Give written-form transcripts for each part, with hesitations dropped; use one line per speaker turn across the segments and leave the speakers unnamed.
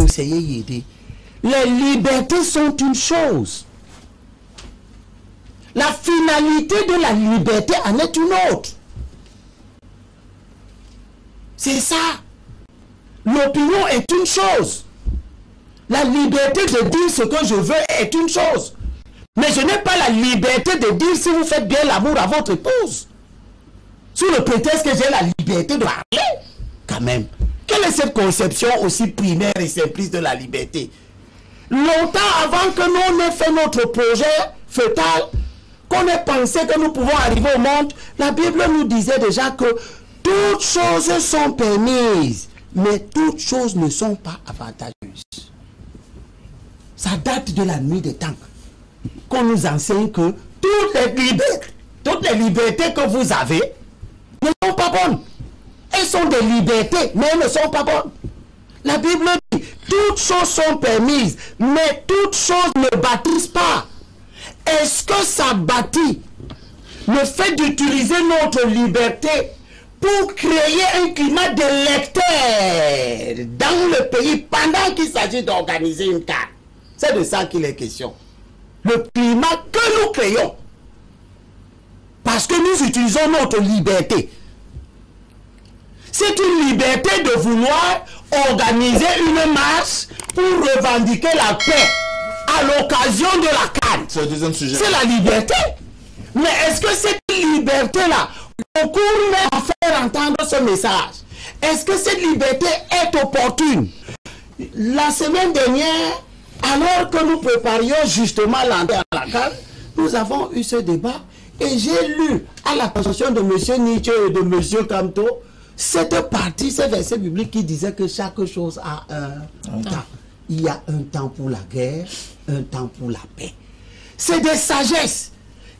essayer d'aider. Les libertés sont une chose. La finalité de la liberté en est une autre. C'est ça. L'opinion est une chose. La liberté de dire ce que je veux est une chose. Mais je n'ai pas la liberté de dire si vous faites bien l'amour à votre épouse. Sous le prétexte que j'ai la liberté de parler. Quand même. Quelle est cette conception aussi primaire et simpliste de la liberté? Longtemps avant que nous n'ayons fait notre projet fœtal, qu'on ait pensé que nous pouvons arriver au monde, la Bible nous disait déjà que toutes choses sont permises, mais toutes choses ne sont pas avantageuses. Ça date de la nuit des temps qu'on nous enseigne que toutes les libertés que vous avez ne sont pas bonnes. Elles sont des libertés, mais elles ne sont pas bonnes. La Bible dit, toutes choses sont permises, mais toutes choses ne bâtissent pas. Est-ce que ça bâtit le fait d'utiliser notre liberté pour créer un climat d'électeurs dans le pays pendant qu'il s'agit d'organiser une CAN? C'est de ça qu'il est question. Le climat que nous créons. Parce que nous utilisons notre liberté. C'est une liberté de vouloir organiser une marche pour revendiquer la paix à l'occasion de la CAN.
C'est le deuxième sujet.
C'est la liberté. Mais est-ce que cette liberté-là, au cours même à faire entendre ce message, est-ce que cette liberté est opportune? La semaine dernière, alors que nous préparions justement l'entrée à la CAN, nous avons eu ce débat et j'ai lu à l'attention de M. Nietzsche et de M. Camto cette partie, ce verset biblique qui disait que chaque chose a un temps. Il y a un temps pour la guerre, un temps pour la paix. C'est des sagesses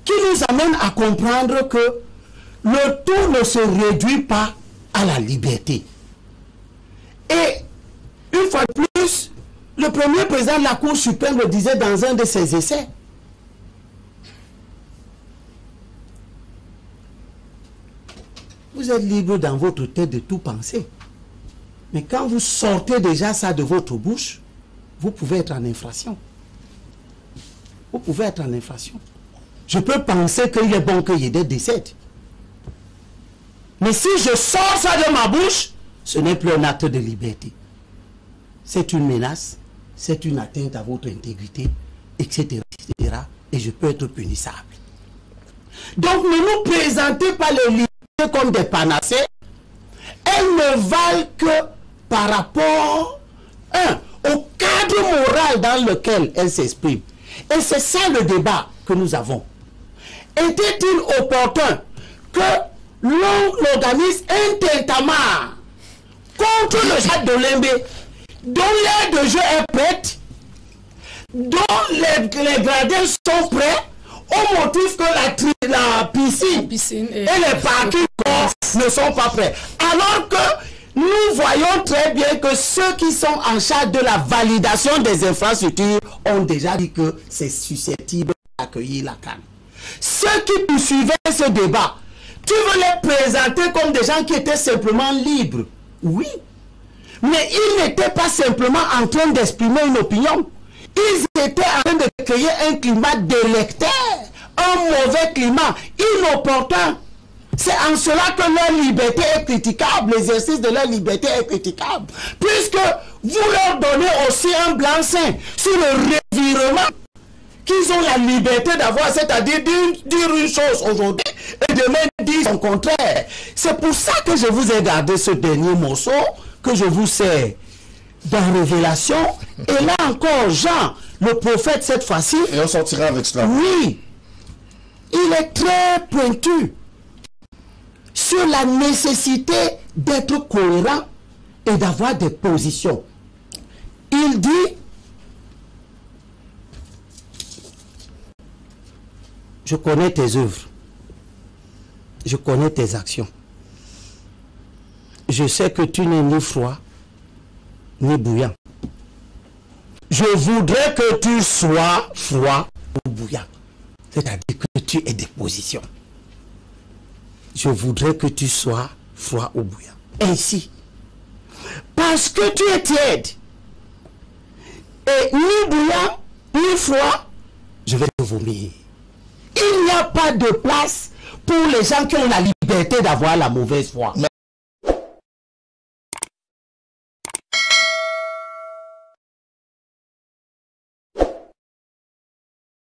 qui nous amènent à comprendre que le tout ne se réduit pas à la liberté. Et une fois de plus, le premier président de la Cour suprême le disait dans un de ses essais. Vous êtes libre dans votre tête de tout penser. Mais quand vous sortez déjà ça de votre bouche, vous pouvez être en infraction. Vous pouvez être en infraction. Je peux penser qu'il est bon qu'il y ait des décès. Mais si je sors ça de ma bouche, ce n'est plus un acte de liberté. C'est une menace, c'est une atteinte à votre intégrité, etc., etc. Et je peux être punissable. Donc ne nous présentez pas les libertés comme des panacées. Elles ne valent que par rapport au cadre moral dans lequel elles s'expriment. Et c'est ça le débat que nous avons. Était-il opportun que l'on organise un tintamarre contre le Stade d'Olembe, dont l'aire de jeu est prête, dont les gradins sont prêts, au motif que la piscine et les parkings ne sont pas prêts. Alors que nous voyons très bien que ceux qui sont en charge de la validation des infrastructures ont déjà dit que c'est susceptible d'accueillir la CAN. Ceux qui poursuivaient ce débat, tu veux les présenter comme des gens qui étaient simplement libres. Oui. Mais ils n'étaient pas simplement en train d'exprimer une opinion. Ils étaient en train de créer un climat d'électeurs, un mauvais climat, inopportun. C'est en cela que leur liberté est critiquable, l'exercice de leur liberté est critiquable. Puisque vous leur donnez aussi un blanc-seing sur le revirement qu'ils ont la liberté d'avoir, c'est-à-dire dire une chose aujourd'hui et demain dire son contraire. C'est pour ça que je vous ai gardé ce dernier morceau que je vous sers dans Révélation. Et là encore, Jean, le prophète cette fois-ci...
Et on sortira avec cela.
Oui. Il est très pointu sur la nécessité d'être cohérent et d'avoir des positions. Il dit, je connais tes œuvres, je connais tes actions. Je sais que tu n'es ni froid, ni bouillant. Je voudrais que tu sois froid ou bouillant. C'est-à-dire que tu aies des positions. Je voudrais que tu sois froid ou bouillant. Ainsi, parce que tu es tiède, Et ni bouillant, ni froid, je vais te vomir. Il n'y a pas de place pour les gens qui ont la liberté d'avoir la mauvaise foi.
Mais